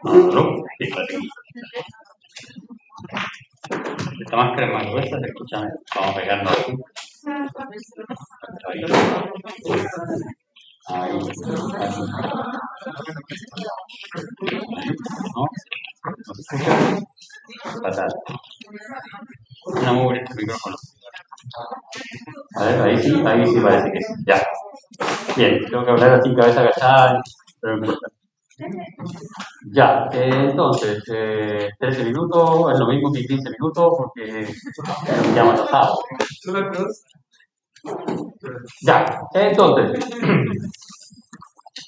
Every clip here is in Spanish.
No, fíjate. Está más crema gruesa, se escucha. Vamos pegando aquí. Ahí. ¿No? ¿No se escucha? Fatal. Una mugre este micrófono. A ver, ahí sí parece que sí. Ya. Bien, tengo que hablar así, cabeza agachada, pero no importa. Ya, entonces, 13 minutos es lo mismo que 15 minutos porque ya hemos pasado. Ya, entonces,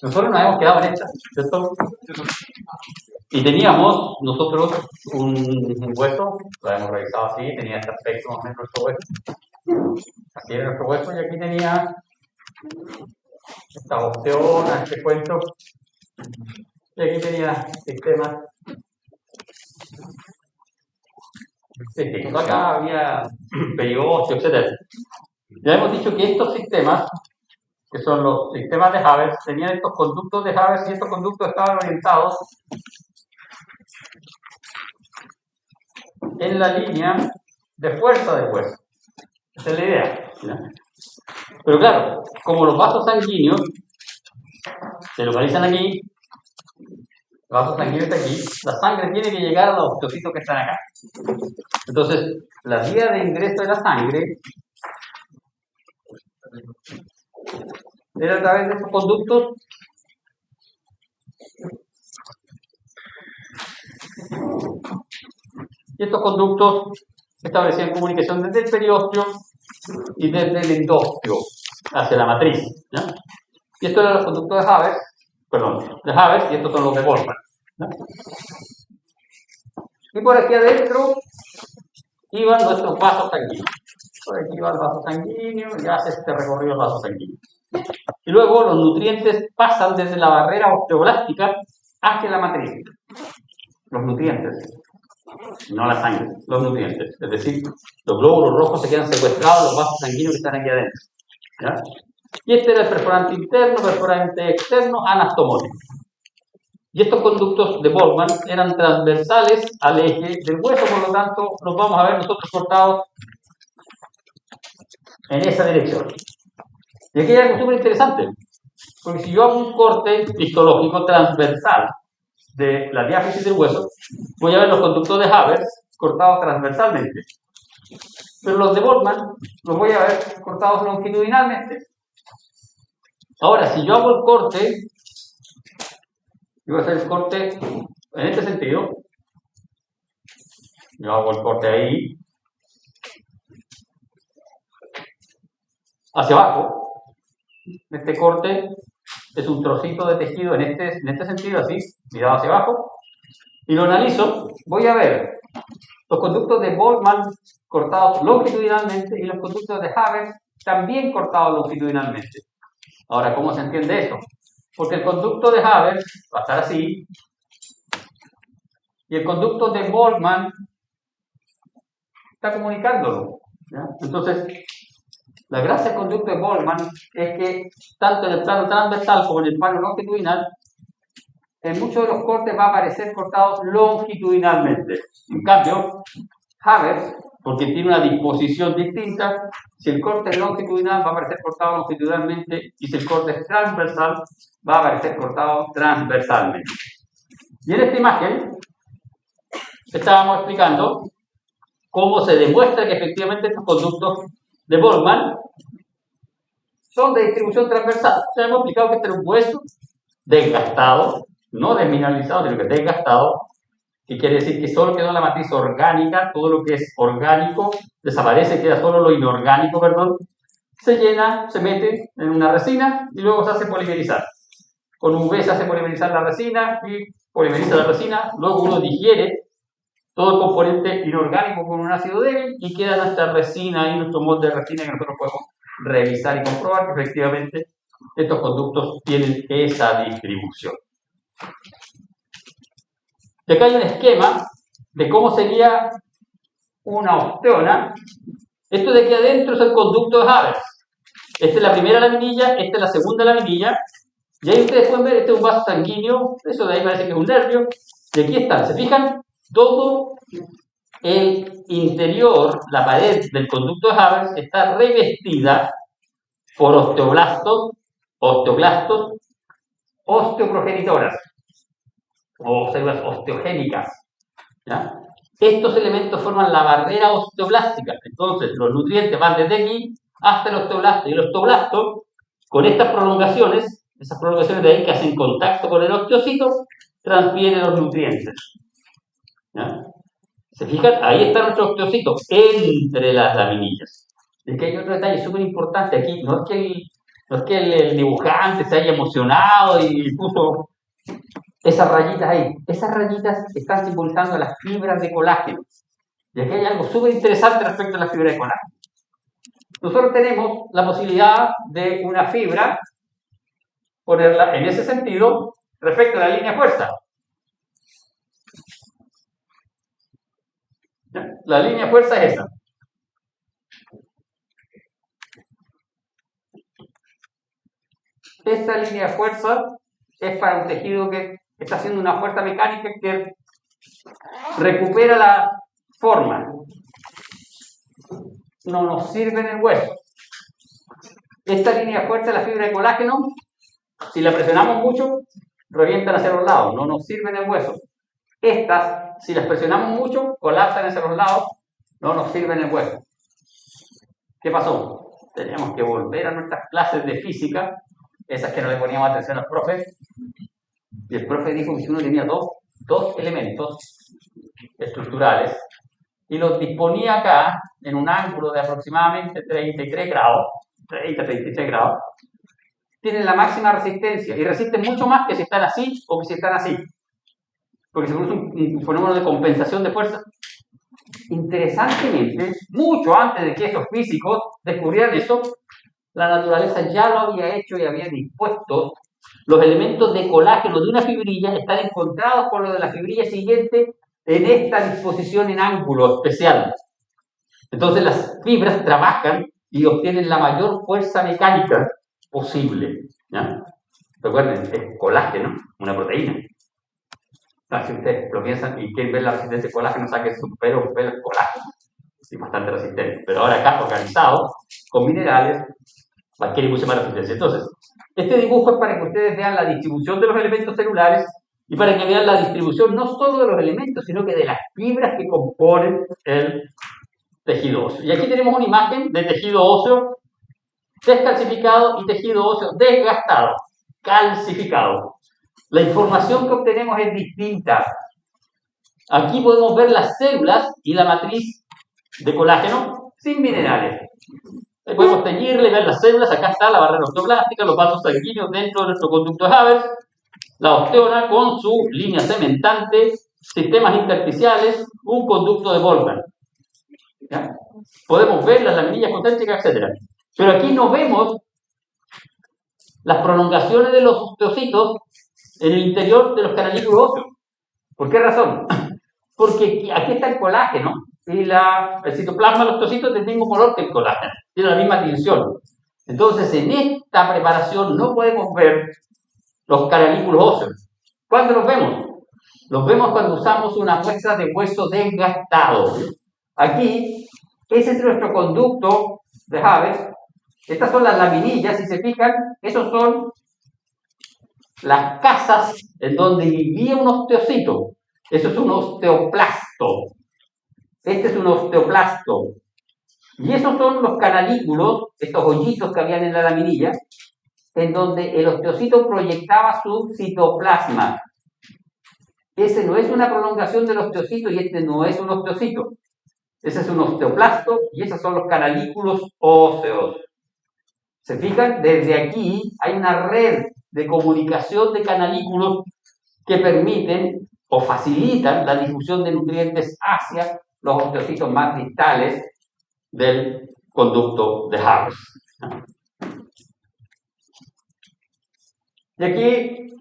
nosotros nos hemos quedado en esta, ¿cierto? Y teníamos nosotros un hueso, lo hemos revisado así, tenía este aspecto más o menos nuestro hueso. Así era nuestro hueso y aquí tenía esta opción, este cuento. Y aquí tenía sistemas. Acá había periodio, etc. Ya hemos dicho que estos sistemas, que son los sistemas de Haber, tenían estos conductos de Haber y estos conductos estaban orientados en la línea de fuerza del hueso. Esa es la idea. ¿No? Pero claro, como los vasos sanguíneos se localizan aquí, el vaso sanguíneo está aquí, la sangre tiene que llegar a los osteocitos que están acá. Entonces, la vía de ingreso de la sangre era a través de estos conductos y estos conductos establecían comunicación desde el periósteo y desde el endostio hacia la matriz. ¿No? Y estos eran los conductos de Haber, y estos son los de Boltzmann. ¿No? Y por aquí adentro iban nuestros vasos sanguíneos. Por aquí iba el vaso sanguíneo y hace este recorrido el vaso sanguíneo. Y luego los nutrientes pasan desde la barrera osteoblástica hacia la matriz. Los nutrientes, no la sangre, los nutrientes. Es decir, los glóbulos rojos se quedan secuestrados, los vasos sanguíneos que están aquí adentro. ¿Ya? Y este era el perforante interno, perforante externo, anastomótico. Y estos conductos de Boltzmann eran transversales al eje del hueso, por lo tanto, los vamos a ver nosotros cortados en esa dirección. Y aquí hay algo súper interesante, porque si yo hago un corte histológico transversal de la diáfisis del hueso, voy a ver los conductos de Haber cortados transversalmente. Pero los de Boltzmann los voy a ver cortados longitudinalmente. Ahora, si yo hago el corte, yo voy a hacer el corte en este sentido. Yo hago el corte ahí, hacia abajo. Este corte es un trocito de tejido en este sentido, así, mirado hacia abajo. Y lo analizo, voy a ver los conductos de Boltzmann cortados longitudinalmente y los conductos de Haber también cortados longitudinalmente. Ahora, ¿cómo se entiende eso? Porque el conducto de Haber va a estar así y el conducto de Boltzmann está comunicándolo. ¿Ya? Entonces, la gracia del conducto de Boltzmann es que tanto en el plano transversal como en el plano longitudinal, en muchos de los cortes va a aparecer cortados longitudinalmente. En cambio, Haber, porque tiene una disposición distinta, si el corte es longitudinal va a aparecer cortado longitudinalmente y si el corte es transversal va a aparecer cortado transversalmente. Y en esta imagen estábamos explicando cómo se demuestra que efectivamente estos conductos de Boltzmann son de distribución transversal. Ya hemos explicado que este es un hueso desgastado, no desmineralizado, sino que desgastado, que quiere decir que solo quedó la matriz orgánica, todo lo que es orgánico desaparece, queda solo lo inorgánico, se llena, se mete en una resina y luego se hace polimerizar. Con UV se hace polimerizar la resina y polimeriza la resina, luego uno digiere todo el componente inorgánico con un ácido débil y queda nuestra resina y nuestro molde de resina que nosotros podemos revisar y comprobar que efectivamente estos conductos tienen esa distribución. Y acá hay un esquema de cómo sería una osteona. Esto de aquí adentro es el conducto de Haber. Esta es la primera laminilla, esta es la segunda laminilla. Y ahí ustedes pueden ver, este es un vaso sanguíneo, eso de ahí parece que es un nervio, y aquí está, ¿se fijan? Todo el interior, la pared del conducto de Haber está revestida por osteoblastos, osteoprogenitoras, o células osteogénicas, ¿ya? Estos elementos forman la barrera osteoblástica. Entonces, los nutrientes van desde aquí hasta el osteoblasto. Y el osteoblasto, con estas prolongaciones, esas prolongaciones de ahí que hacen contacto con el osteocito, transfieren los nutrientes. ¿Ya? ¿Se fijan? Ahí está nuestro osteocito, entre las laminillas. Es que hay otro detalle súper importante aquí. No es que el dibujante se haya emocionado y puso esas rayitas ahí. Esas rayitas están simbolizando las fibras de colágeno. Y aquí hay algo súper interesante respecto a la fibra de colágeno. Nosotros tenemos la posibilidad de una fibra, ponerla en ese sentido, respecto a la línea de fuerza. ¿Ya? La línea de fuerza es esa. Esta línea de fuerza es para un tejido que está haciendo una fuerza mecánica que recupera la forma. No nos sirve en el hueso. Esta línea de fuerza es la fibra de colágeno. Si la presionamos mucho, revientan hacia los lados, no nos sirve en el hueso. Estas, si las presionamos mucho, colapsan hacia los lados, no nos sirve en el hueso. ¿Qué pasó? Teníamos que volver a nuestras clases de física, esas que no le poníamos atención al profe, y el profe dijo que si uno tenía dos elementos estructurales y los disponía acá en un ángulo de aproximadamente 33 grados, 30-33 grados, tienen la máxima resistencia y resisten mucho más que si están así o que si están así, porque se produce un fenómeno de compensación de fuerza. Interesantemente, mucho antes de que esos físicos descubrieran eso, la naturaleza ya lo había hecho y había dispuesto. Los elementos de colágeno de una fibrilla están encontrados con los de la fibrilla siguiente en esta disposición en ángulo especial. Entonces las fibras trabajan y obtienen la mayor fuerza mecánica posible. ¿Ya? Recuerden, es colágeno, una proteína. Si ustedes lo piensan y quieren ver la resistencia de colágeno, saquen su pelo el colágeno. Es bastante resistente. Pero ahora acá organizado con minerales, adquiere mucha más resistencia. Entonces, este dibujo es para que ustedes vean la distribución de los elementos celulares y para que vean la distribución no solo de los elementos, sino que de las fibras que componen el tejido óseo. Y aquí tenemos una imagen de tejido óseo descalcificado y tejido óseo desgastado, calcificado. La información que obtenemos es distinta. Aquí podemos ver las células y la matriz de colágeno sin minerales. Ahí podemos teñirle, ver las células. Acá está la barrera osteoblástica, los vasos sanguíneos dentro de nuestro conducto de Haber, la osteona con su línea cementante, sistemas intersticiales, un conducto de Volkmann. ¿Ya? Podemos ver las laminillas concéntricas, etc. Pero aquí no vemos las prolongaciones de los osteocitos en el interior de los canalículos óseos. ¿Por qué razón? Porque aquí está el colágeno y el citoplasma del osteocito es del mismo color que el colágeno, tiene la misma tinción. Entonces, en esta preparación no podemos ver los canalículos óseos. ¿Cuándo los vemos? Los vemos cuando usamos una muestra de hueso desgastado. Aquí, ese es nuestro conducto de Haber. Estas son las laminillas, si se fijan, esos son las casas en donde vivía un osteocito. Eso es un osteoplasto. Este es un osteoplasto. Y esos son los canalículos, estos hoyitos que habían en la laminilla, en donde el osteocito proyectaba su citoplasma. Ese no es una prolongación del osteocito y este no es un osteocito. Ese es un osteoplasto y esos son los canalículos óseos. ¿Se fijan? Desde aquí hay una red de comunicación de canalículos que permiten o facilitan la difusión de nutrientes hacia los osteocitos más distales del conducto de Haber. Y aquí,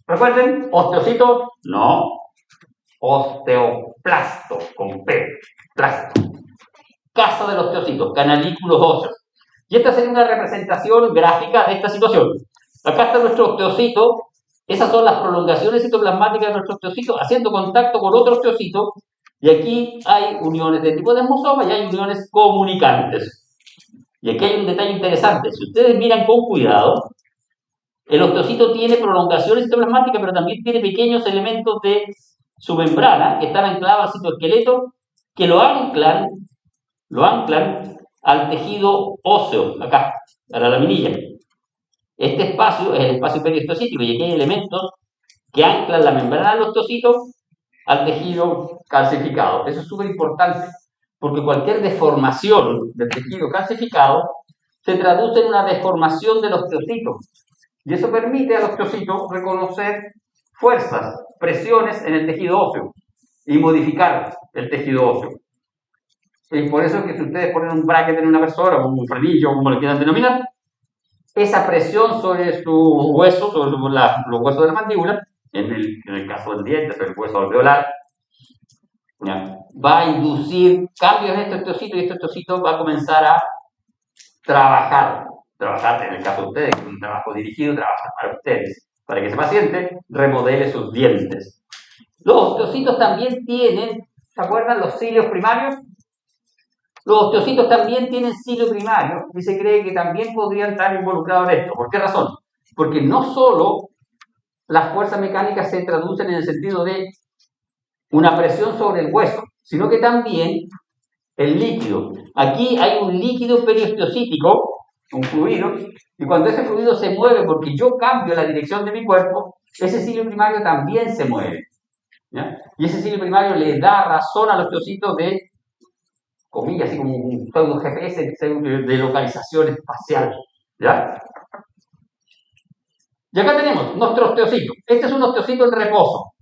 recuerden, osteocito, no, osteoplasto, con P, plasto. Casa del osteocito, canalículos óseos. Y esta sería una representación gráfica de esta situación. Acá está nuestro osteocito. Esas son las prolongaciones citoplasmáticas de nuestro osteocito haciendo contacto con otro osteocito. Y aquí hay uniones de tipo desmosoma y hay uniones comunicantes. Y aquí hay un detalle interesante. Si ustedes miran con cuidado, el osteocito tiene prolongaciones citoplasmáticas, pero también tiene pequeños elementos de su membrana que están anclados al citoesqueleto que lo anclan al tejido óseo, acá, a la laminilla. Este espacio es el espacio periosteocítico y aquí hay elementos que anclan la membrana del osteocito al tejido calcificado. Eso es súper importante, porque cualquier deformación del tejido calcificado se traduce en una deformación del osteocito. Y eso permite al osteocito reconocer fuerzas, presiones en el tejido óseo y modificar el tejido óseo. Y por eso es que si ustedes ponen un bracket en una persona, o un frenillo, como lo quieran denominar, esa presión sobre su hueso, sobre los huesos de la mandíbula, en el caso del diente, pero el hueso alveolar, ¿ya?, va a inducir cambios en este osteocito y este osteocito va a comenzar a trabajar en el caso de ustedes, un trabajo dirigido, trabajar para ustedes, para que ese paciente remodele sus dientes. Los osteocitos también tienen, ¿se acuerdan los cilios primarios? Los osteocitos también tienen cilio primario y se cree que también podrían estar involucrados en esto. ¿Por qué razón? Porque no solo las fuerzas mecánicas se traducen en el sentido de una presión sobre el hueso, sino que también el líquido. Aquí hay un líquido periosteocítico, un fluido, y cuando ese fluido se mueve porque yo cambio la dirección de mi cuerpo, ese cilio primario también se mueve, ¿ya? Y ese cilio primario le da razón al osteocito de, comillas, así como un pseudo GPS de localización espacial, ¿ya? Y acá tenemos nuestro osteocito. Este es un osteocito en reposo.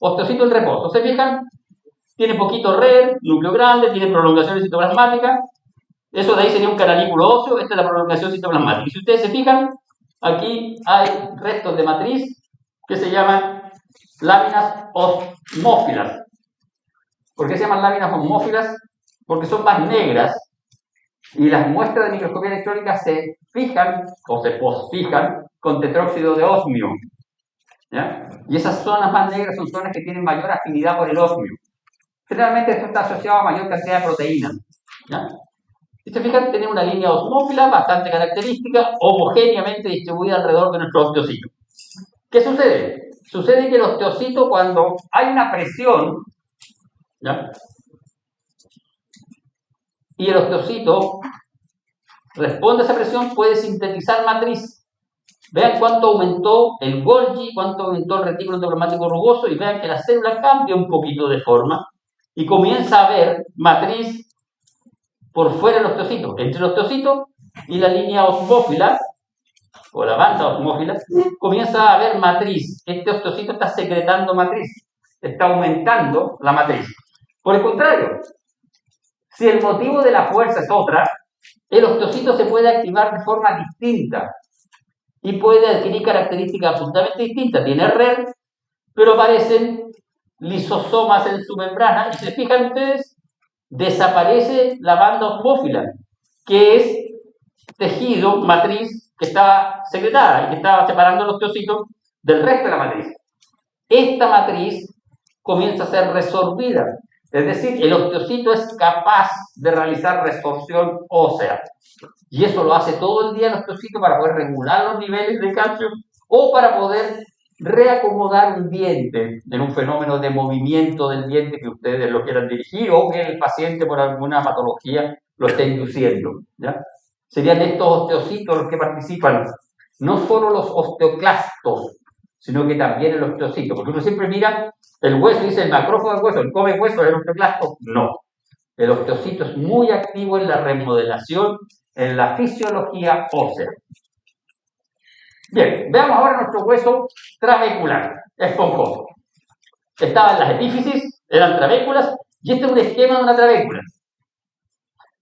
Osteocito en reposo. ¿Se fijan? Tiene poquito red, núcleo grande, tiene prolongaciones citoplasmáticas. Eso de ahí sería un canalículo óseo. Esta es la prolongación citoplasmática. Y si ustedes se fijan, aquí hay restos de matriz que se llaman láminas osmófilas. ¿Por qué se llaman láminas osmófilas? Porque son más negras y las muestras de microscopía electrónica se fijan o se posfijan con tetróxido de osmio, ¿ya? Y esas zonas más negras son zonas que tienen mayor afinidad por el osmio. Generalmente esto está asociado a mayor cantidad de proteínas, ¿ya? Si se fijan, tiene una línea osmófila bastante característica, homogéneamente distribuida alrededor de nuestro osteocito. ¿Qué sucede? Sucede que el osteocito, cuando hay una presión, ¿ya?, y el osteocito responde a esa presión, puede sintetizar matriz. Vean cuánto aumentó el Golgi, cuánto aumentó el retículo endoplasmático rugoso, y vean que la célula cambia un poquito de forma y comienza a haber matriz por fuera del osteocito. Entre el osteocito y la línea osmófila, o la banda osmófila, comienza a haber matriz. Este osteocito está secretando matriz, está aumentando la matriz. Por el contrario, si el motivo de la fuerza es otra, el osteocito se puede activar de forma distinta y puede adquirir características absolutamente distintas. Tiene red, pero aparecen lisosomas en su membrana, y si se fijan ustedes, desaparece la banda osmófila, que es tejido, matriz, que estaba secretada y que estaba separando el osteocito del resto de la matriz. Esta matriz comienza a ser resorbida, es decir, el osteocito es capaz de realizar resorción ósea. Y eso lo hace todo el día el osteocito para poder regular los niveles de calcio o para poder reacomodar un diente en un fenómeno de movimiento del diente que ustedes lo quieran dirigir o que el paciente por alguna patología lo esté induciendo, ¿ya? Serían estos osteocitos los que participan, no solo los osteoclastos, sino que también el osteocito, porque uno siempre mira el hueso y dice el macrófago del hueso, el come hueso es el osteoclasto. No, el osteocito es muy activo en la remodelación, en la fisiología ósea. Bien, veamos ahora nuestro hueso trabecular, esponjoso. Estaban las epífisis, eran trabéculas, y este es un esquema de una trabécula.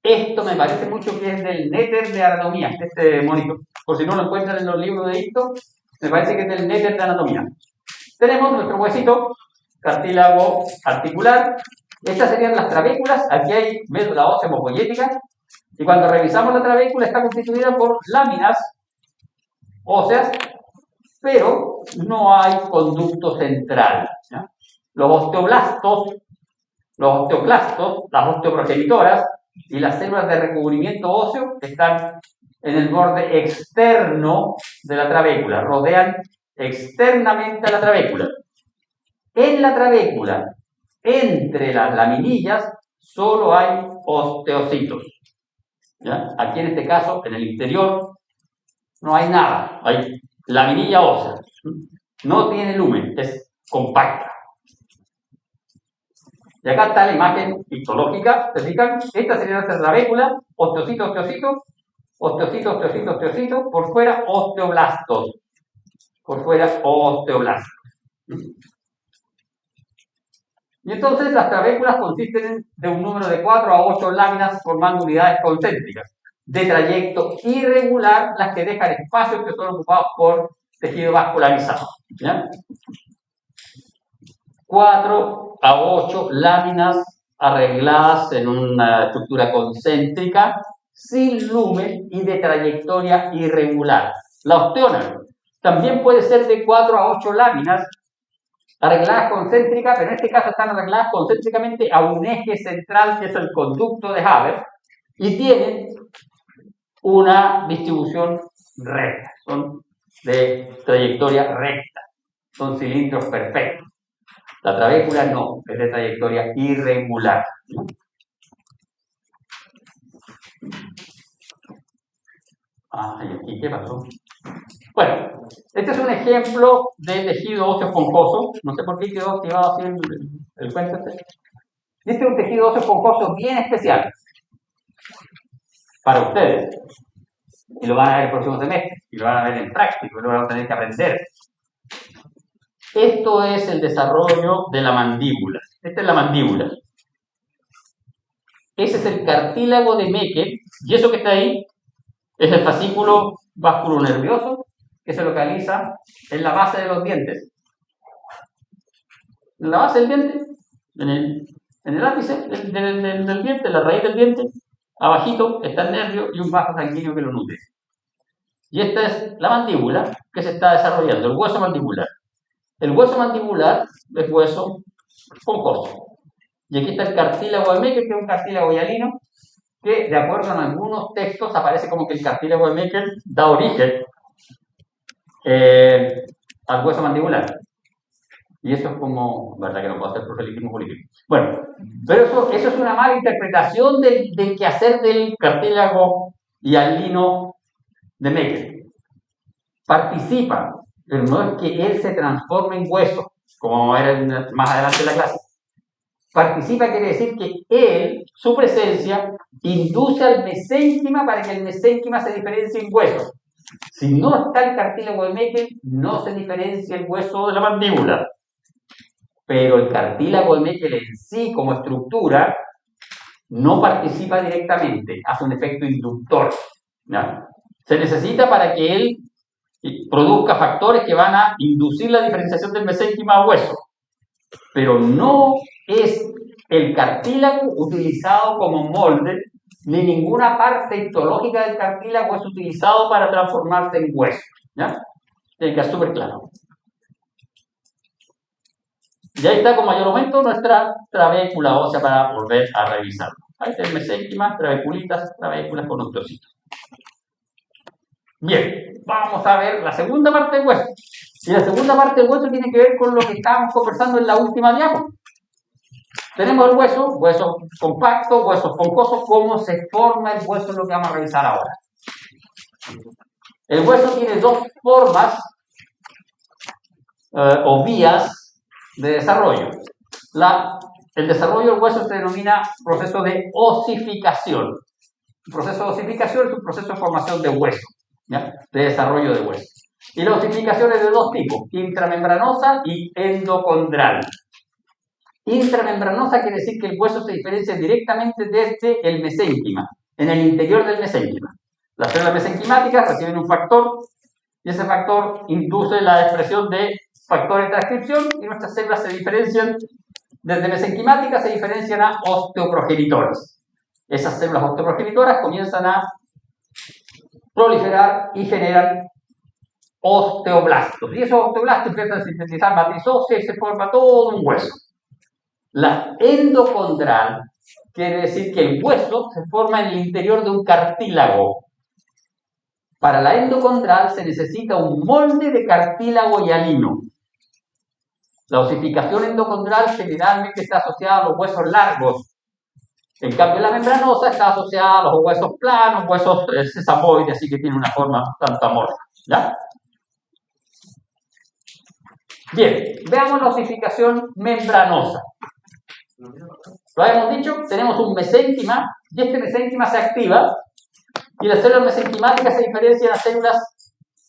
Esto me parece mucho que es del Néter de anatomía, este monito. Por si no lo encuentran en los libros de esto, me parece que es del Néter de anatomía. Tenemos nuestro huesito, cartílago articular. Estas serían las trabéculas. Aquí hay médula ósea hemopoyética. Y cuando revisamos la trabécula, está constituida por láminas óseas, pero no hay conducto central, ¿ya? Los osteoblastos, los osteoclastos, las osteoprogenitoras y las células de recubrimiento óseo están en el borde externo de la trabécula, rodean externamente a la trabécula. En la trabécula, entre las laminillas, solo hay osteocitos, ¿ya? Aquí en este caso, en el interior, no hay nada, hay laminilla ósea, no tiene lumen, es compacta. Y acá está la imagen histológica, ¿se fijan? Esta sería nuestra trabécula, osteocito, osteocito, osteocito, osteocito, osteocito, por fuera osteoblastos, por fuera osteoblastos. Y entonces las trabéculas consisten de un número de 4 a 8 láminas formando unidades concéntricas, de trayecto irregular, las que dejan espacios que son ocupados por tejido vascularizado, ¿ya? 4 a 8 láminas arregladas en una estructura concéntrica, sin lumen y de trayectoria irregular. La osteona también puede ser de 4 a 8 láminas arregladas concéntricas, pero en este caso están arregladas concéntricamente a un eje central que es el conducto de Haber y tienen una distribución recta, son de trayectoria recta, son cilindros perfectos. La trabécula no, es de trayectoria irregular. ¿Y qué pasó? Bueno, este es un ejemplo de tejido óseo esponjoso. No sé por qué quedó activado así el cuento este. Este es un tejido óseo esponjoso bien especial para ustedes. Y lo van a ver el próximo semestre. Y lo van a ver en práctico. Y lo van a tener que aprender. Esto es el desarrollo de la mandíbula. Esta es la mandíbula. Ese es el cartílago de Meckel. Y eso que está ahí es el fascículo vasculonervioso que se localiza en la base de los dientes. En la base del diente, en el ápice del diente, en la raíz del diente, abajito está el nervio y un vaso sanguíneo que lo nutre. Y esta es la mandíbula que se está desarrollando, el hueso mandibular. El hueso mandibular es hueso esponjoso. Y aquí está el cartílago de Meckel, que es un cartílago hialino, que de acuerdo a algunos textos aparece como que el cartílago de Meckel da origen al hueso mandibular. Y eso es como, verdad que no puedo hacer proselitismo político. Bueno, pero eso es una mala interpretación del quehacer del cartílago hialino de Meckel. Participa, pero no es que él se transforme en hueso, como era más adelante en la clase. Participa quiere decir que él, su presencia, induce al mesénquima para que el mesénquima se diferencie en hueso. Si no está el cartílago de Meckel, no se diferencia el hueso de la mandíbula. Pero el cartílago de Meckel en sí, como estructura, no participa directamente, hace un efecto inductor, ¿no? Se necesita para que él produzca factores que van a inducir la diferenciación del mesénquima a hueso, pero no es el cartílago utilizado como molde, ni ninguna parte histológica del cartílago es utilizado para transformarse en hueso, ¿ya? Tiene que ser súper claro. Y ahí está con mayor aumento nuestra trabécula ósea para volver a revisarlo. Ahí está el mesénquima, trabéculitas, trabéculas con osteocitos. Bien, vamos a ver la segunda parte del hueso. Y la segunda parte del hueso tiene que ver con lo que estábamos conversando en la última diapositiva. Tenemos el hueso compacto, hueso esponjoso. ¿Cómo se forma el hueso? Es lo que vamos a revisar ahora. El hueso tiene dos formas o vías de desarrollo. El desarrollo del hueso se denomina proceso de osificación. El proceso de osificación es un proceso de formación de hueso, ¿ya? De desarrollo de hueso. Y la osificación es de dos tipos, intramembranosa y endocondral. Intramembranosa quiere decir que el hueso se diferencia directamente desde el mesénquima, en el interior del mesénquima. Las células mesenquimáticas reciben un factor y ese factor induce la expresión de factores de transcripción y nuestras células se diferencian desde mesenquimáticas, se diferencian a osteoprogenitoras. Esas células osteoprogenitoras comienzan a proliferar y generan osteoblastos. Y esos osteoblastos empiezan a sintetizar matriz ósea y se forma todo un hueso. La endocondral quiere decir que el hueso se forma en el interior de un cartílago. Para la endocondral se necesita un molde de cartílago hialino. La osificación endocondral generalmente está asociada a los huesos largos. En cambio, la membranosa está asociada a los huesos planos, huesos sesamoides, así que tiene una forma tanto amorfa. ¿Ya? Bien, veamos la osificación membranosa. Lo habíamos dicho, tenemos un mesénquima, y este mesénquima se activa, y las células mesenquimáticas se diferencian a células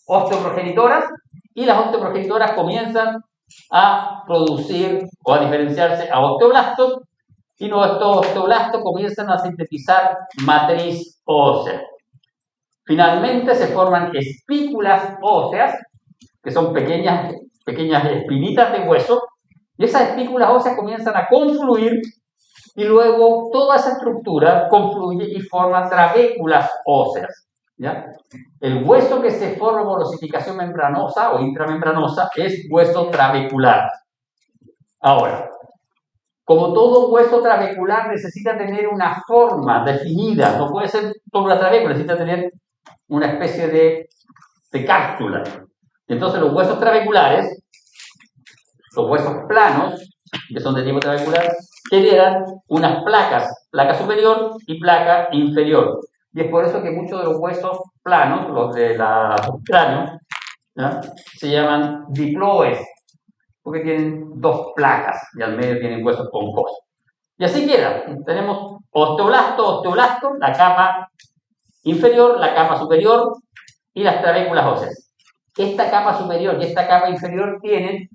osteoprogenitoras, y las osteoprogenitoras comienzan a producir o a diferenciarse a osteoblastos, y nuestros osteoblastos comienzan a sintetizar matriz ósea. Finalmente se forman espículas óseas, que son pequeñas espinitas de hueso, y esas espículas óseas comienzan a confluir, y luego toda esa estructura confluye y forma trabéculas óseas. ¿Ya? El hueso que se forma por osificación membranosa o intramembranosa es hueso trabecular. Ahora, como todo hueso trabecular necesita tener una forma definida, no puede ser toda una trabécula, necesita tener una especie de cápsula. Entonces los huesos trabeculares, los huesos planos, que son de tipo trabecular, generan unas placas, placa superior y placa inferior. Y es por eso que muchos de los huesos planos, los de los cráneos, ¿ya?, se llaman diploes, porque tienen dos placas y al medio tienen huesos esponjosos. Y así queda. Tenemos osteoblasto, la capa inferior, la capa superior y las trabéculas óseas. Esta capa superior y esta capa inferior tienen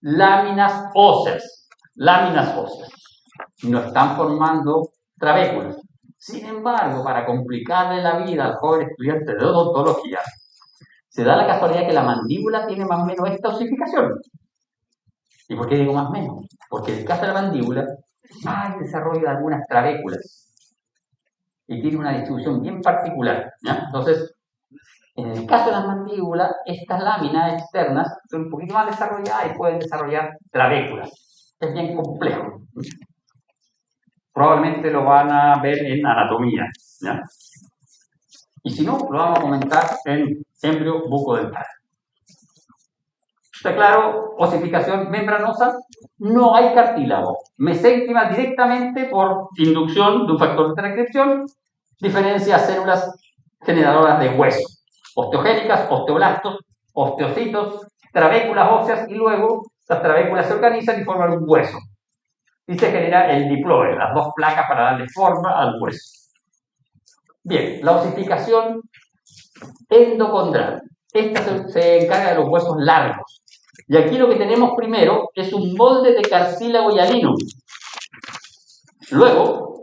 láminas óseas. No están formando trabéculas. Sin embargo, para complicarle la vida al joven estudiante de odontología, se da la casualidad que la mandíbula tiene más o menos esta osificación. ¿Y por qué digo más o menos? Porque en el caso de la mandíbula hay desarrollo de algunas trabéculas y tiene una distribución bien particular, ¿ya? Entonces, en el caso de las mandíbulas, estas láminas externas son un poquito más desarrolladas y pueden desarrollar trabéculas. Es bien complejo. Probablemente lo van a ver en anatomía, ¿ya? Y si no, lo vamos a comentar en embrio bucodental. Está claro, osificación membranosa, no hay cartílago. Mesénquima directamente por inducción de un factor de transcripción, diferencia células generadoras de hueso, osteogénicas, osteoblastos, osteocitos, trabéculas óseas, y luego las trabéculas se organizan y forman un hueso. Y se genera el diploe, las dos placas para darle forma al hueso. Bien, la osificación endocondral. Esta se encarga de los huesos largos. Y aquí lo que tenemos primero es un molde de cartílago hialino. Luego,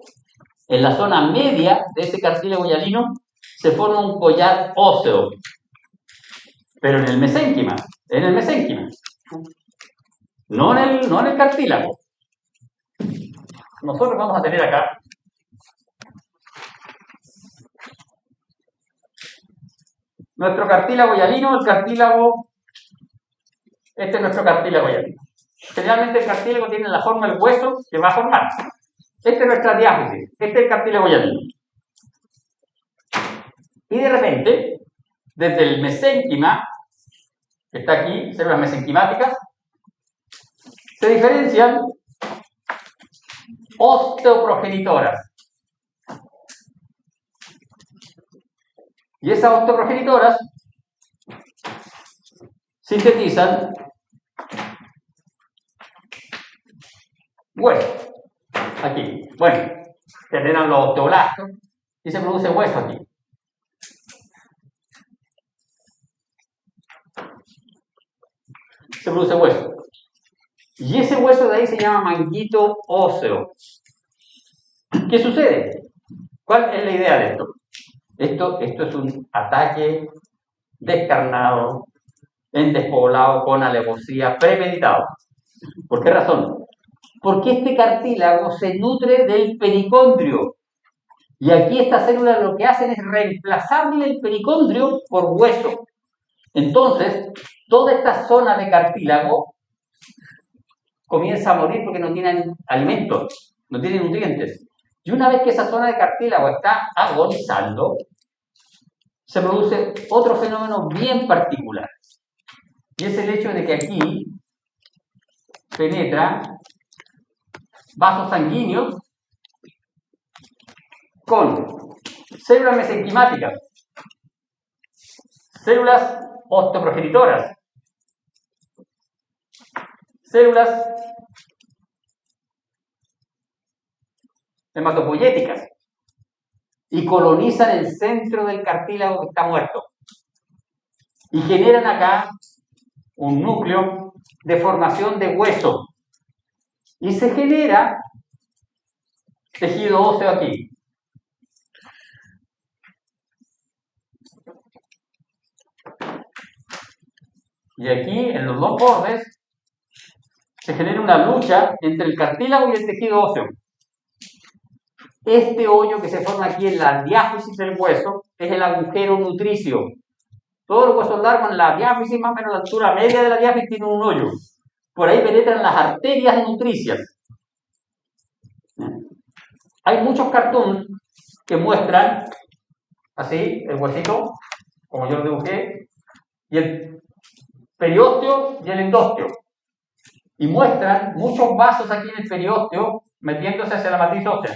en la zona media de ese cartílago hialino se forma un collar óseo. Pero en el mesénquima. No en el cartílago. Nosotros vamos a tener acá nuestro cartílago hialino, este es nuestro cartílago hialino. Generalmente el cartílago tiene la forma del hueso que va a formar. Esta es nuestra diáfisis, este es el cartílago hialino. Y de repente, desde el mesénquima, que está aquí, células mesenquimáticas, se diferencian osteoprogenitoras. Y esas osteoprogenitoras sintetizan hueso. Aquí. Bueno, generan los osteoblastos y se produce hueso aquí. Se produce hueso. Y ese hueso de ahí se llama manguito óseo. ¿Qué sucede? ¿Cuál es la idea de esto? Esto es un ataque descarnado, en despoblado, con alevosía, premeditado. ¿Por qué razón? Porque este cartílago se nutre del pericondrio. Y aquí estas células lo que hacen es reemplazarle el pericondrio por hueso. Entonces, toda esta zona de cartílago comienza a morir porque no tienen alimentos, no tienen nutrientes. Y una vez que esa zona de cartílago está agonizando, se produce otro fenómeno bien particular. Y es el hecho de que aquí penetran vasos sanguíneos con células mesenquimáticas, células osteoprogenitoras, células hematopoyéticas, y colonizan el centro del cartílago que está muerto. Y generan acá un núcleo de formación de hueso. Y se genera tejido óseo aquí. Y aquí, en los dos bordes, se genera una lucha entre el cartílago y el tejido óseo. Este hoyo que se forma aquí en la diáfisis del hueso es el agujero nutricio. Todos los huesos largos en la diáfisis, más o menos la altura media de la diáfisis, tienen un hoyo. Por ahí penetran las arterias nutricias. Hay muchos cartoons que muestran así el huesito, como yo lo dibujé, y el periósteo y el endósteo. Y muestran muchos vasos aquí en el periósteo metiéndose hacia la matriz ósea,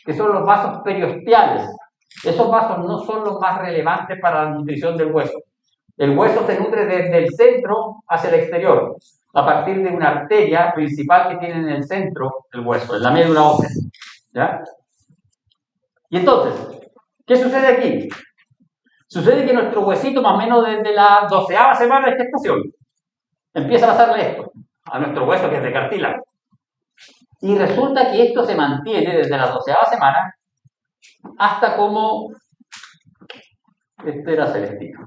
que son los vasos periosteales. Esos vasos no son los más relevantes para la nutrición del hueso. El hueso se nutre desde el centro hacia el exterior, a partir de una arteria principal que tiene en el centro del hueso, en la médula ósea. ¿Ya? Y entonces, ¿qué sucede aquí? Sucede que nuestro huesito, más o menos desde la 12ª semana de gestación, empieza a pasarle esto a nuestro hueso que es de cartílago. Y resulta que esto se mantiene desde la 12ª semana hasta como... Este era Celestino.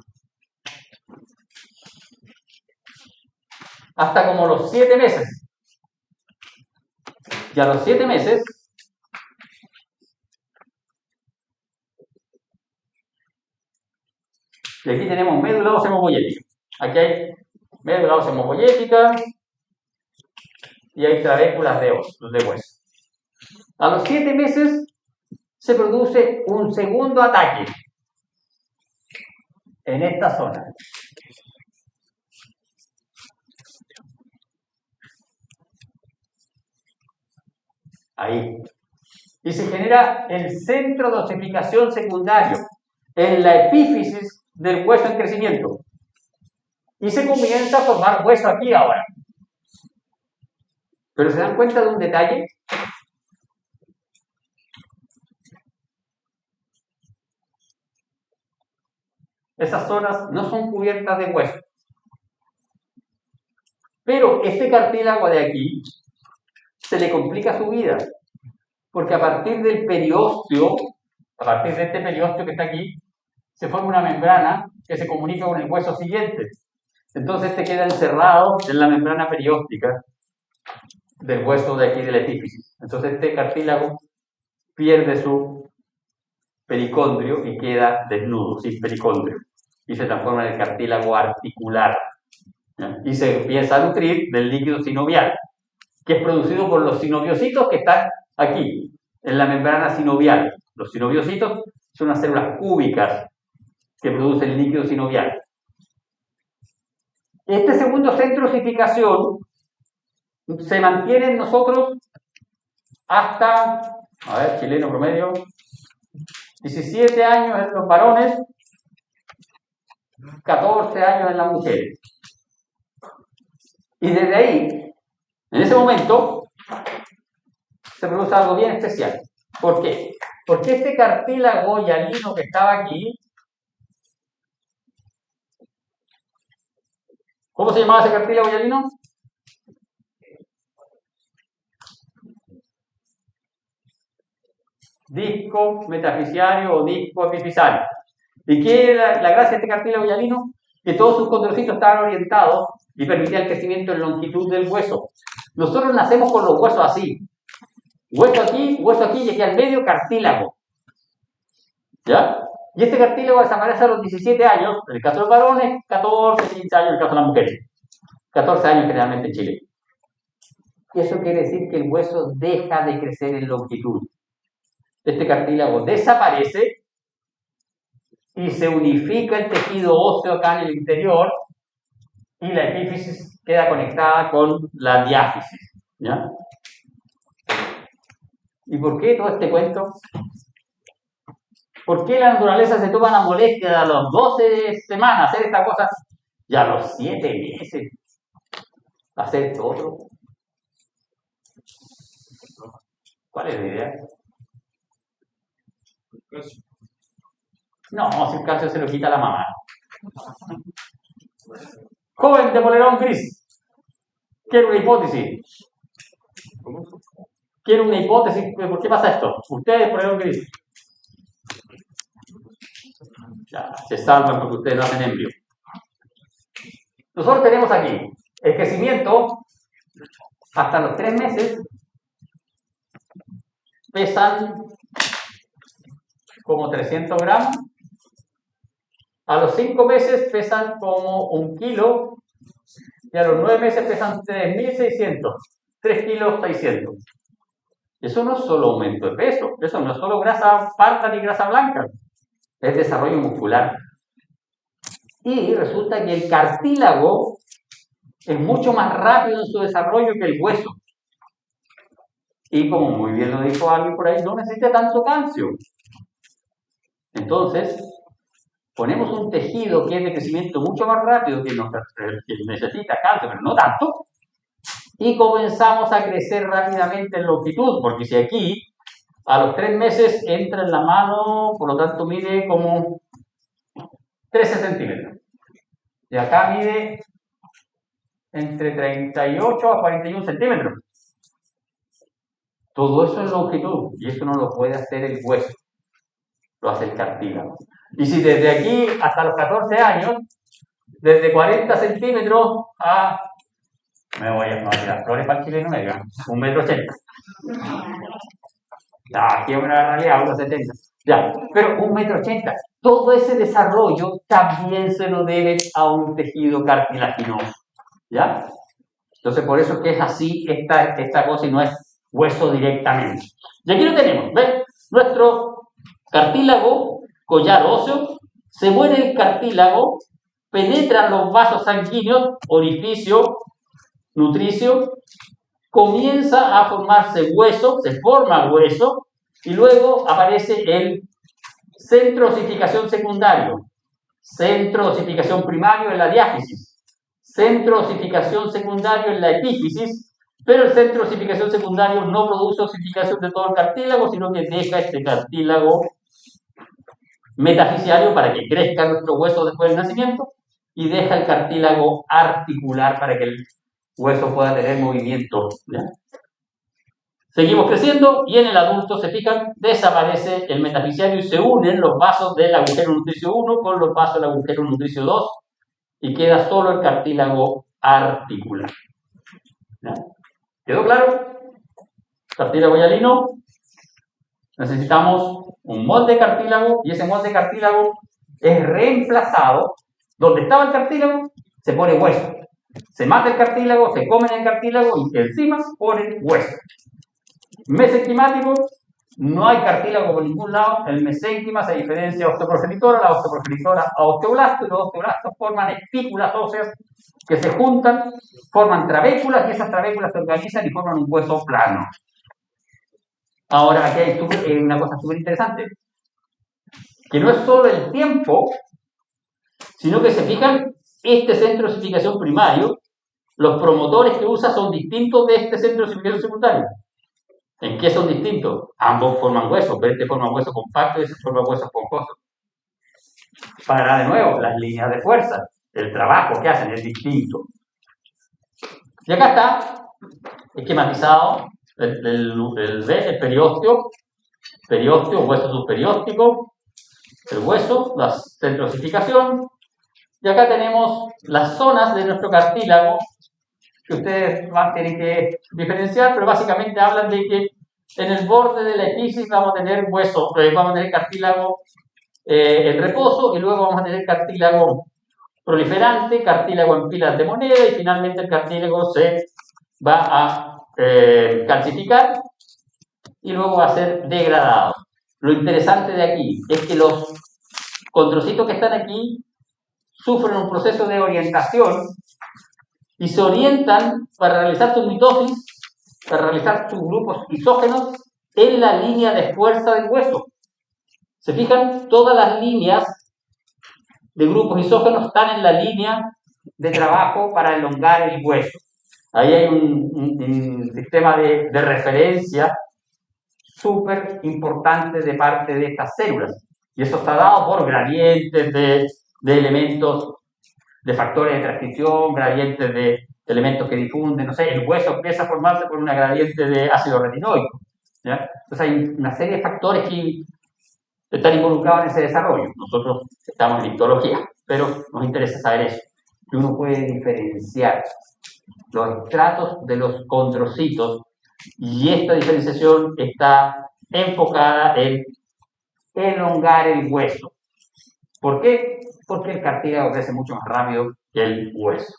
Hasta como los 7 meses. Y a los 7 meses... Y aquí tenemos médula ósea hematopoyética. Aquí hay médula ósea hematopoyética y hay trabéculas de hueso. A los 7 meses se produce un segundo ataque en esta zona. Ahí. Y se genera el centro de osificación secundario en la epífisis del hueso en crecimiento. Y se comienza a formar hueso aquí ahora. Pero ¿se dan cuenta de un detalle? Esas zonas no son cubiertas de hueso. Pero este cartílago de aquí se le complica su vida. Porque a partir del periósteo, a partir de este periósteo que está aquí, se forma una membrana que se comunica con el hueso siguiente. Entonces este queda encerrado en la membrana perióstica del hueso de aquí de la epífisis. Entonces este cartílago pierde su pericondrio y queda desnudo, sin pericondrio. Y se transforma en el cartílago articular. ¿Ya? Y se empieza a nutrir del líquido sinovial, que es producido por los sinoviocitos que están aquí, en la membrana sinovial. Los sinoviocitos son unas células cúbicas que producen el líquido sinovial. Este segundo centro de osificación se mantiene en nosotros hasta, a ver, chileno promedio, 17 años en los varones, 14 años en las mujeres. Y desde ahí, en ese momento, se produce algo bien especial. ¿Por qué? Porque este cartílago hialino que estaba aquí, ¿cómo se llamaba ese cartílago hialino? Disco metafisiario o disco epifisario. ¿Y qué era la gracia de este cartílago hialino? Que todos sus condrocitos estaban orientados y permitían el crecimiento en longitud del hueso. Nosotros nacemos con los huesos así. Hueso aquí y aquí al medio cartílago. ¿Ya? Y este cartílago desaparece a los 17 años, en el caso de los varones, 14, 15 años en el caso de las mujeres. 14 años generalmente en Chile. Y eso quiere decir que el hueso deja de crecer en longitud. Este cartílago desaparece y se unifica el tejido óseo acá en el interior y la epífisis queda conectada con la diáfisis. ¿Ya? ¿Y por qué todo este cuento? ¿Por qué la naturaleza se toma la molestia de a las 12 semanas hacer esta cosa y a los 7 meses hacer todo? ¿Cuál es la idea? No, si el calcio se lo quita la mamá. Joven de polerón gris. Quiero una hipótesis. Quiero una hipótesis. ¿Por qué pasa esto? Ustedes polerón gris. Ya, se salvan porque ustedes no hacen embrión. Nosotros tenemos aquí el crecimiento hasta los 3 meses pesan como 300 gramos. A los 5 meses pesan como 1 kilo y a los 9 meses pesan 3.600, 3 kilos 600. Eso no es solo aumento de peso, eso no es solo grasa parda ni grasa blanca, es desarrollo muscular. Y resulta que el cartílago es mucho más rápido en su desarrollo que el hueso. Y como muy bien lo dijo alguien por ahí, no necesita tanto calcio. Entonces, ponemos un tejido que es de crecimiento mucho más rápido, que necesita calcio, pero no tanto, y comenzamos a crecer rápidamente en longitud, porque si aquí a los 3 meses entra en la mano, por lo tanto mide como 13 centímetros. Y acá mide entre 38 a 41 centímetros. Todo eso es longitud, y eso no lo puede hacer el hueso, lo hace el cartílago. Y si desde aquí hasta los 14 años, desde 40 centímetros a... Me voy a tirar flores para el chileno, 1,80 m. Aquí es una realidad, 1,70 m. Ya, pero 1,80 m. Todo ese desarrollo también se lo debe a un tejido cartilaginoso. ¿Ya? Entonces, por eso es que es así esta cosa y no es hueso directamente. Y aquí lo tenemos, ¿ven? Nuestro cartílago, collar óseo, se muere el cartílago, penetran los vasos sanguíneos, orificio, nutricio, comienza a formarse hueso, se forma hueso, y luego aparece el centro de osificación secundario, centro de osificación primario en la diáfisis, centro de osificación secundario en la epífisis, pero el centro de osificación secundario no produce osificación de todo el cartílago, sino que deja este cartílago metafisiario para que crezca nuestro hueso después del nacimiento y deja el cartílago articular para que el hueso pueda tener movimiento. ¿Ya? Seguimos creciendo y en el adulto, se fijan, desaparece el metafisiario y se unen los vasos del agujero nutricio 1 con los vasos del agujero nutricio 2 y queda solo el cartílago articular. ¿Ya? ¿Quedó claro? Cartílago hialino. Necesitamos un molde de cartílago y ese molde de cartílago es reemplazado. Donde estaba el cartílago se pone hueso. Se mata el cartílago, se comen el cartílago y encima ponen hueso. Mesenquimático, no hay cartílago por ningún lado. El mesénquima se diferencia a osteoprogenitora, la osteoprogenitora a osteoblasto, y los osteoblastos forman espículas óseas que se juntan, forman trabéculas y esas trabéculas se organizan y forman un hueso plano. Ahora, aquí hay una cosa súper interesante, que no es solo el tiempo, sino que se fijan, este centro de osificación primario, los promotores que usa son distintos de este centro de osificación secundario. ¿En qué son distintos? Ambos forman huesos, este forma hueso compacto y ese forma huesos esponjosos. Para de nuevo, las líneas de fuerza, el trabajo que hacen es distinto. Y acá está esquematizado el periósteo, hueso subperióstico, el hueso, la centroosificación, y acá tenemos las zonas de nuestro cartílago que ustedes tienen que diferenciar, pero básicamente hablan de que en el borde de la epífisis vamos a tener hueso, vamos a tener cartílago en reposo, y luego vamos a tener cartílago proliferante, cartílago en pilas de moneda, y finalmente el cartílago se va a calcificar y luego va a ser degradado. Lo interesante de aquí es que los condrocitos que están aquí sufren un proceso de orientación y se orientan para realizar su mitosis, para realizar sus grupos isógenos en la línea de fuerza del hueso. ¿Se fijan? Todas las líneas de grupos isógenos están en la línea de trabajo para elongar el hueso. Ahí hay un sistema de referencia súper importante de parte de estas células. Y eso está dado por gradientes de elementos, de factores de transcripción, gradientes de elementos que difunden, no sé, el hueso empieza a formarse por una gradiente de ácido retinoico, ¿ya? Entonces hay una serie de factores que están involucrados en ese desarrollo. Nosotros estamos en histología, pero nos interesa saber eso, que uno puede diferenciar los estratos de los condrocitos, y esta diferenciación está enfocada en elongar el hueso. ¿Por qué? Porque el cartílago crece mucho más rápido que el hueso.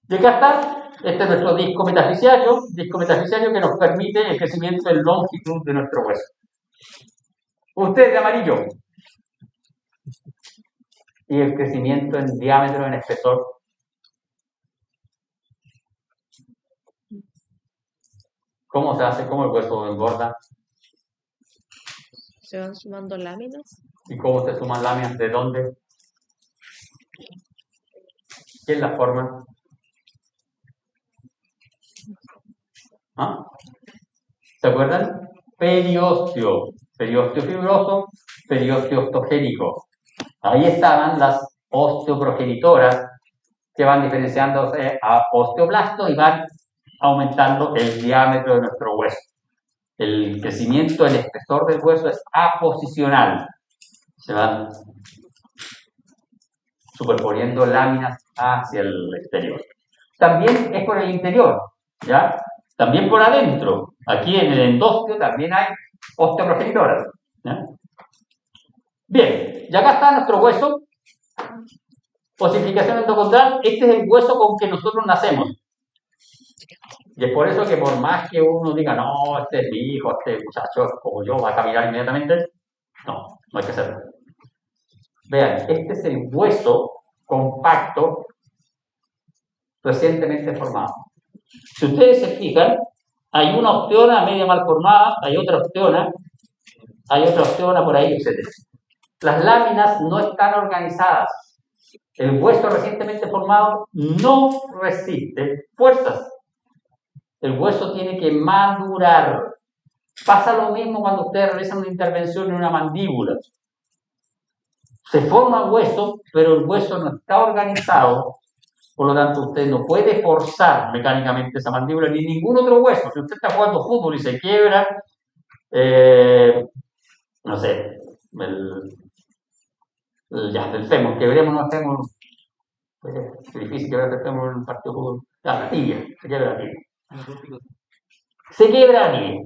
Y acá está, este es nuestro disco metafisiario que nos permite el crecimiento en longitud de nuestro hueso. Usted de amarillo. Y el crecimiento en diámetro, en espesor. ¿Cómo se hace? ¿Cómo el hueso engorda? Se van sumando láminas. ¿Y cómo se suman láminas? ¿De dónde? ¿Quién las forma? ¿Ah? ¿Se acuerdan? Periósteo. Periósteo fibroso, periósteo osteogénico. Ahí estaban las osteoprogenitoras que van diferenciándose a osteoblastos y van aumentando el diámetro de nuestro hueso. El crecimiento, el espesor del hueso es aposicional. Se van superponiendo láminas hacia el exterior. También es por el interior, ¿ya? También por adentro. Aquí en el endostio también hay osteoprogenitoras, ¿ya? Bien, y acá está nuestro hueso. Osificación endocondral, este es el hueso con que nosotros nacemos. Y es por eso que por más que uno diga, no, este es mi hijo, este muchacho como yo va a caminar inmediatamente, no hay que hacerlo. Vean, este es el hueso compacto recientemente formado. Si ustedes se fijan, hay una osteona media mal formada, hay otra osteona por ahí, etc. Las láminas no están organizadas. El hueso recientemente formado no resiste fuerzas. El hueso tiene que madurar. Pasa lo mismo cuando ustedes realizan una intervención en una mandíbula. Se forma hueso, pero el hueso no está organizado. Por lo tanto, usted no puede forzar mecánicamente esa mandíbula ni ningún otro hueso. Si usted está jugando fútbol y se quiebra, no sé, el fémur, quebrémonos el fémur. Es difícil quebrar el fémur en un partido de fútbol. La tibia, se quiebra la tibia. Se quiebra la tibia.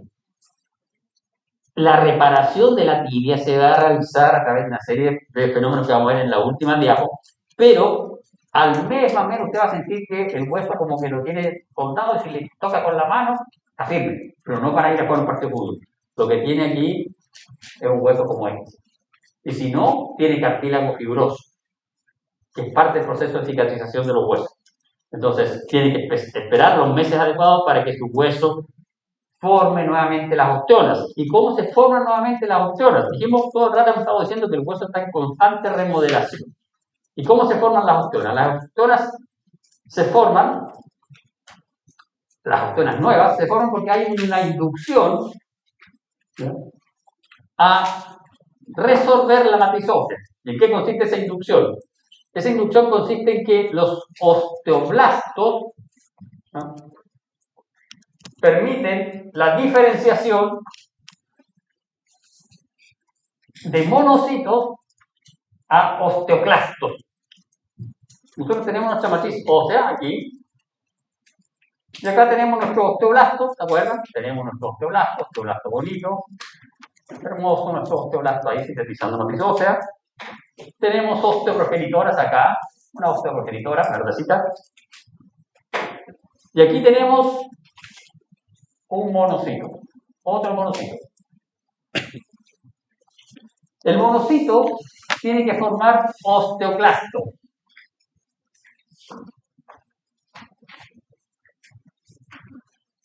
La reparación de la tibia se va a realizar a través de una serie de fenómenos que vamos a ver en la última diapo, pero al mes más o menos usted va a sentir que el hueso como que lo tiene soldado y si le toca con la mano, está firme, pero no para ir a jugar un partido de fútbol. Lo que tiene aquí es un hueso como este. Y si no, tiene cartílago fibroso, que es parte del proceso de cicatrización de los huesos. Entonces, tiene que esperar los meses adecuados para que su hueso forme nuevamente las osteonas. ¿Y cómo se forman nuevamente las osteonas? Dijimos, todo el rato hemos estado diciendo que el hueso está en constante remodelación. ¿Y cómo se forman las osteonas? Las osteonas se forman, las osteonas nuevas, se forman porque hay una inducción, ¿sí?, a resolver la matriz ósea. ¿Y en qué consiste esa inducción? Esa inducción consiste en que los osteoblastos, ¿no?, permiten la diferenciación de monocitos a osteoclastos. Nosotros tenemos nuestra matriz ósea aquí, y acá tenemos nuestro osteoblasto, ¿se acuerdan? Tenemos nuestro osteoblasto bonito, Hermoso nuestro osteoblasto ahí sintetizando matriz ósea. Tenemos osteoprogenitoras acá, una osteoprogenitora verdecita. Y aquí tenemos un monocito, otro monocito. El monocito tiene que formar osteoclasto.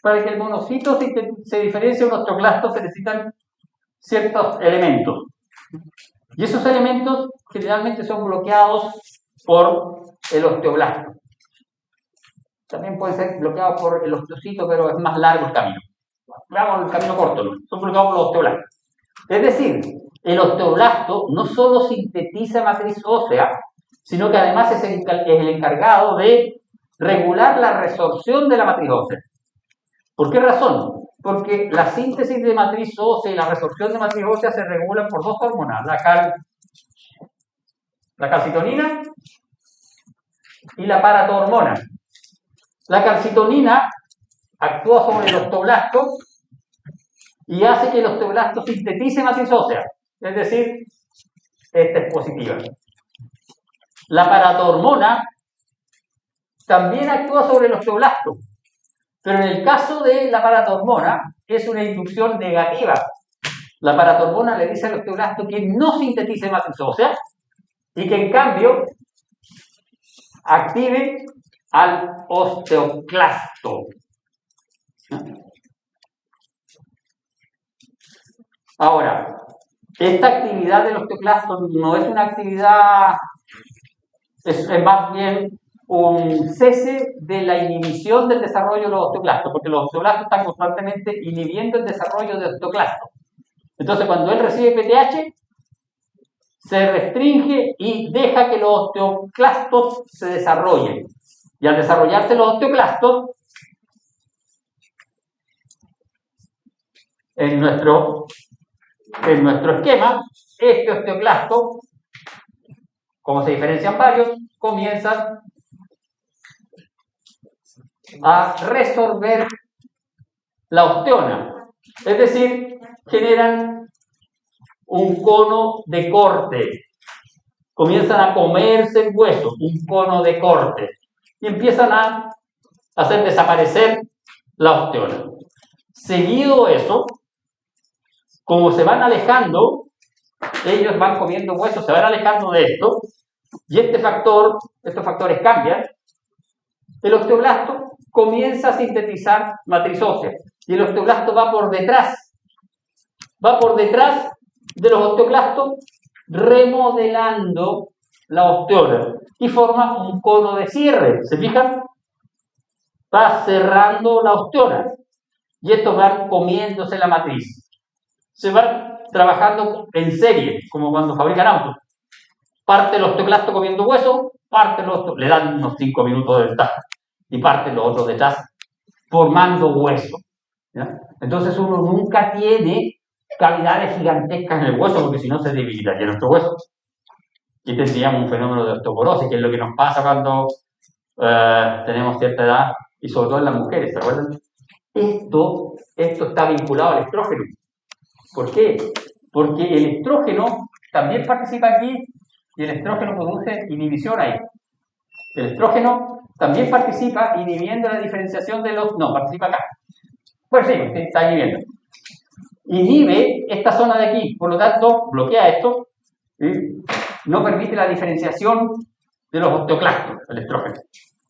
Para que el monocito se diferencie de un osteoclasto se necesitan ciertos elementos. Y esos elementos generalmente son bloqueados por el osteoblasto. También pueden ser bloqueados por el osteocito, pero es más largo el camino. Veamos el camino corto, ¿no? Son bloqueados por los osteoblastos. Es decir, el osteoblasto no solo sintetiza matriz ósea, sino que además es el encargado de regular la resorción de la matriz ósea. ¿Por qué razón? Porque la síntesis de matriz ósea y la resorción de matriz ósea se regulan por dos hormonas, la calcitonina y la paratohormona. La calcitonina actúa sobre el osteoblasto y hace que el osteoblasto sintetice matriz ósea, es decir, esta es positiva. La paratohormona también actúa sobre el osteoblasto, pero en el caso de la paratohormona es una inducción negativa. La paratohormona le dice al osteoblasto que no sintetice matriz ósea y que en cambio active al osteoclasto. Ahora, esta actividad del osteoclasto no es una actividad, es más bien un cese de la inhibición del desarrollo de los osteoclastos, porque los osteoclastos están constantemente inhibiendo el desarrollo de osteoclastos. Entonces, cuando él recibe PTH, se restringe y deja que los osteoclastos se desarrollen. Y al desarrollarse los osteoclastos, en nuestro esquema, este osteoclasto, como se diferencian varios, comienzan a resolver la osteona. Es decir, generan un cono de corte. Comienzan a comerse el hueso, un cono de corte. Y empiezan a hacer desaparecer la osteona. Seguido eso, como se van alejando, ellos van comiendo huesos, se van alejando de esto, y estos factores cambian, el osteoblasto comienza a sintetizar matriz ósea, y el osteoblasto va por detrás de los osteoclastos, remodelando la osteona, y forma un cono de cierre, ¿se fijan? Va cerrando la osteona, y estos van comiéndose la matriz. Se van trabajando en serie, como cuando fabrican autos. Parte el osteoclasto comiendo hueso, parte el otro, le dan unos 5 minutos de ventaja, y parte los otros detrás, formando hueso. ¿Ya? Entonces uno nunca tiene cavidades gigantescas en el hueso, porque si no se debilitaría nuestro hueso. Y tendríamos un fenómeno de osteoporosis, que es lo que nos pasa cuando tenemos cierta edad, y sobre todo en las mujeres, ¿se acuerdan? Esto está vinculado al estrógeno. ¿Por qué? Porque el estrógeno también participa aquí, y el estrógeno produce inhibición ahí. El estrógeno también participa inhibiendo la diferenciación de los... No, participa acá. Pues sí, está inhibiendo. Inhibe esta zona de aquí, por lo tanto, bloquea esto, y no permite la diferenciación de los osteoclastos, el estrógeno.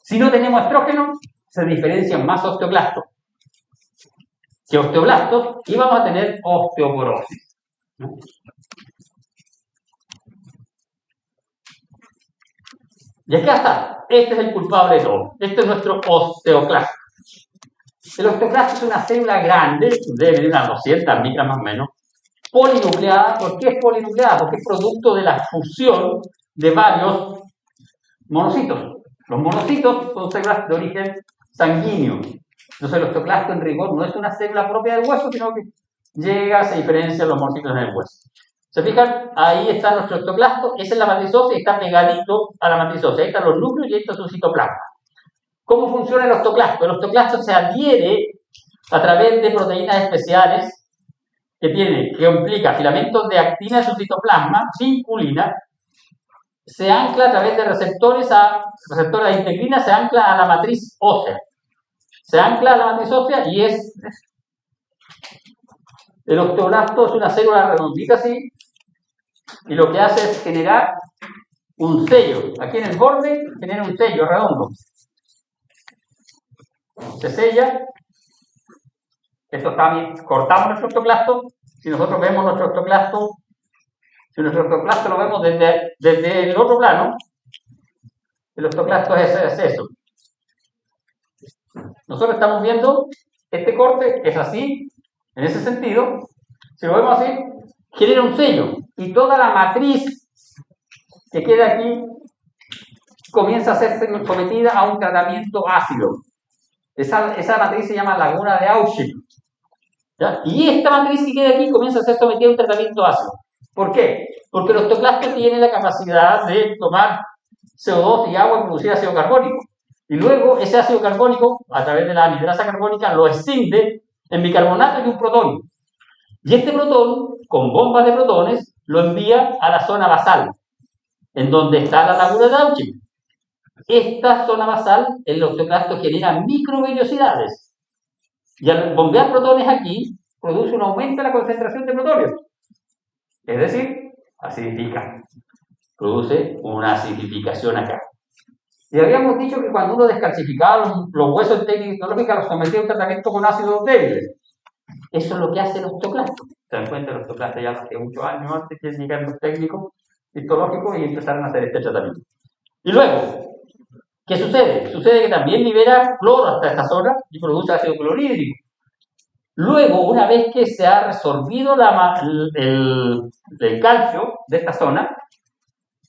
Si no tenemos estrógeno, se diferencian más osteoclastos que osteoblastos, y vamos a tener osteoporosis. Y acá está, este es el culpable de todo, este es nuestro osteoclasto. El osteoclasto es una célula grande, debe tener unas 200 micras más o menos, polinucleada. ¿Por qué es polinucleada? Porque es producto de la fusión de varios monocitos. Los monocitos son células de origen sanguíneo. Entonces el osteoclasto en rigor no es una célula propia del hueso, sino que llega, se diferencia los monocitos en el hueso. ¿Se fijan? Ahí está nuestro osteoclasto, esa es la matriz ósea y está pegadito a la matriz ósea. Ahí están los núcleos y ahí está su citoplasma. ¿Cómo funciona el osteoclasto? El osteoclasto se adhiere a través de proteínas especiales que implica filamentos de actina de su citoplasma, vinculina, se ancla a través de receptores de integrina, se ancla a la matriz ósea. Se ancla a la matriz ósea y el osteoblasto es una célula redondita así, y lo que hace es generar un sello. Aquí en el borde genera un sello redondo. Se sella. Esto está bien. Cortamos nuestro osteoclasto. Si nosotros vemos nuestro osteoclasto, si nuestro osteoclasto lo vemos desde el otro plano, el osteoclasto es eso. Nosotros estamos viendo este corte, es así, en ese sentido. Si lo vemos así, genera un sello. Y toda la matriz que queda aquí comienza a ser sometida a un tratamiento ácido. Esa matriz se llama laguna de Auschwitz. ¿Ya? Y esta matriz que queda aquí comienza a ser sometida a un tratamiento ácido. ¿Por qué? Porque el osteoclasto tiene la capacidad de tomar CO2 y agua y producir ácido carbónico. Y luego ese ácido carbónico, a través de la anidrasa carbónica, lo escinde en bicarbonato y un protón. Y este protón, con bombas de protones, lo envía a la zona basal, en donde está la laguna de Auschwitz. Esta zona basal, el osteoclasto genera microvellosidades. Y al bombear protones aquí, produce un aumento de la concentración de protones. Es decir, acidifica. Produce una acidificación acá. Y habíamos dicho que cuando uno descalcificaba los huesos en técnica histológica, los sometía a un tratamiento con ácidos débiles. Eso es lo que hace el osteoclasto. Se dan cuenta, el osteoclasto ya hace muchos años antes que llegaron los técnicos histológicos y empezaron a hacer este tratamiento. Y luego, ¿qué sucede? Sucede que también libera cloro hasta esta zona y produce ácido clorhídrico. Luego, una vez que se ha resorbido el calcio de esta zona,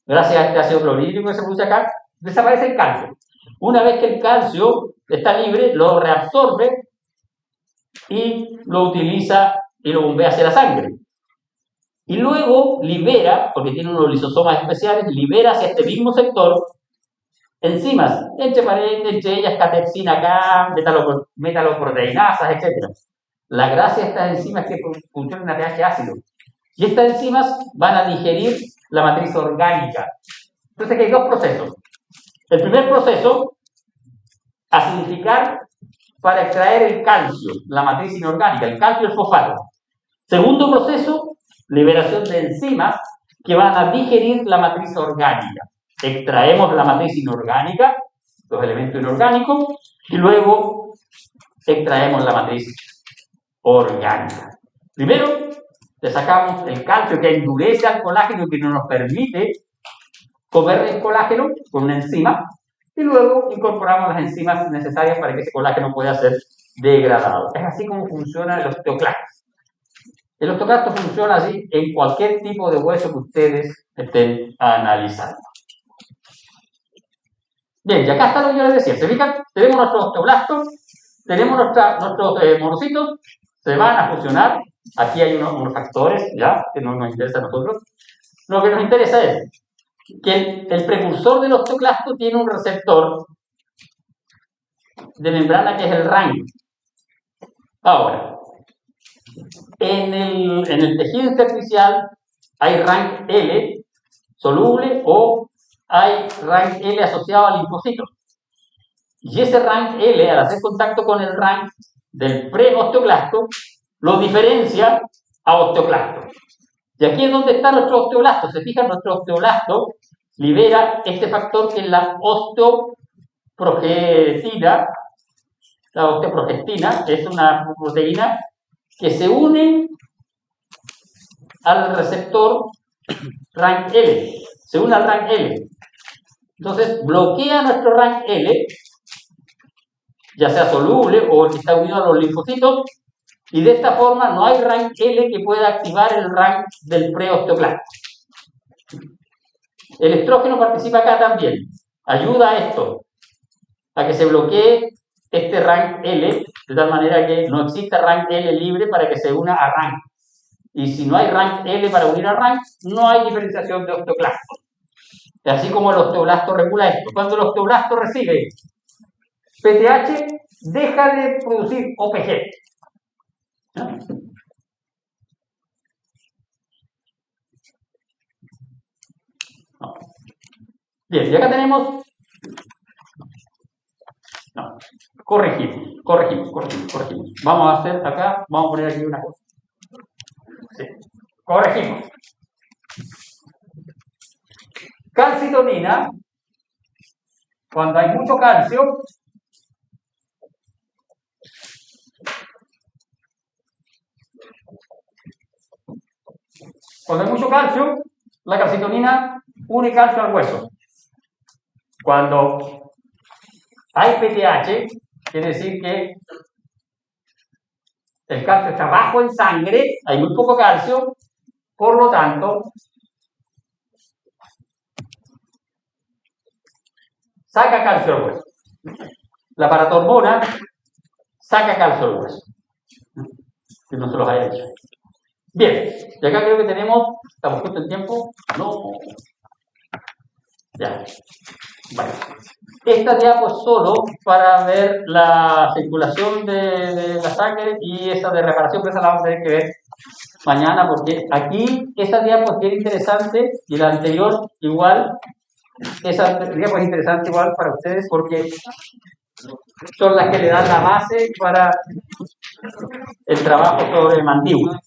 gracias a este ácido clorhídrico que se produce acá, desaparece el calcio. Una vez que el calcio está libre, lo reabsorbe y lo utiliza y lo bombea hacia la sangre. Y luego libera, porque tiene unos lisosomas especiales, libera hacia este mismo sector enzimas, entre ellas catepsina K, metaloproteinasas, etc. La gracia de estas enzimas es que funcionan a pH ácido. Y estas enzimas van a digerir la matriz orgánica. Entonces aquí hay dos procesos. El primer proceso, acidificar para extraer el calcio, la matriz inorgánica, el calcio y el fosfato. Segundo proceso, liberación de enzimas que van a digerir la matriz orgánica. Extraemos la matriz inorgánica, los elementos inorgánicos, y luego extraemos la matriz orgánica. Primero, le sacamos el calcio que endurece al colágeno y que no nos permite comer el colágeno con una enzima, y luego incorporamos las enzimas necesarias para que ese colágeno pueda ser degradado. Es así como funciona el osteoclasto. El osteoclasto funciona así en cualquier tipo de hueso que ustedes estén analizando. Bien, y acá está lo que yo les decía. ¿Se fijan? Tenemos nuestros osteoblastos, tenemos nuestros monocitos, se van a fusionar. Aquí hay unos factores, ya, que no nos interesa a nosotros. Lo que nos interesa es que el precursor del osteoclasto tiene un receptor de membrana que es el RAN. Ahora, en el tejido intersticial hay RAN L soluble o hay RAN L asociado al linfocito. Y ese RAN L, al hacer contacto con el RAN del preosteoclasto, lo diferencia a osteoclasto. Y aquí es donde está nuestro osteoblasto. Se fijan, nuestro osteoblasto libera este factor que es la osteoprogestina. La osteoprogestina es una proteína que se une al receptor RAN L. Se une al RAN L. Entonces, bloquea nuestro RAN L, ya sea soluble o el que está unido a los linfocitos, y de esta forma no hay RAN L que pueda activar el RAN del preosteoclasto. El estrógeno participa acá también. Ayuda a esto, a que se bloquee este RAN L, de tal manera que no exista RAN L libre para que se una a RAN. Y si no hay RAN L para unir a RAN, no hay diferenciación de osteoclasto. Así como el osteoblasto regula esto. Cuando el osteoblasto recibe PTH, deja de producir OPG. ¿No? Bien, y acá tenemos... No, corregimos. Vamos a hacer acá, vamos a poner aquí una cosa. Sí, corregimos. Calcitonina, cuando hay mucho calcio, la calcitonina une calcio al hueso. Cuando hay PTH, quiere decir que el calcio está bajo en sangre, hay muy poco calcio, por lo tanto, saca calcio al hueso. La paratormona saca calcio al hueso. Que no se los haya hecho. Bien, y acá creo que tenemos, ¿estamos justo en tiempo? No. Ya. Bueno. Esta diapo es solo para ver la circulación de la sangre y esa de reparación, que esa la vamos a tener que ver mañana, porque aquí esta diapo es bien interesante y la anterior igual. Esa diapo es interesante igual para ustedes porque son las que le dan la base para el trabajo sobre mandíbula.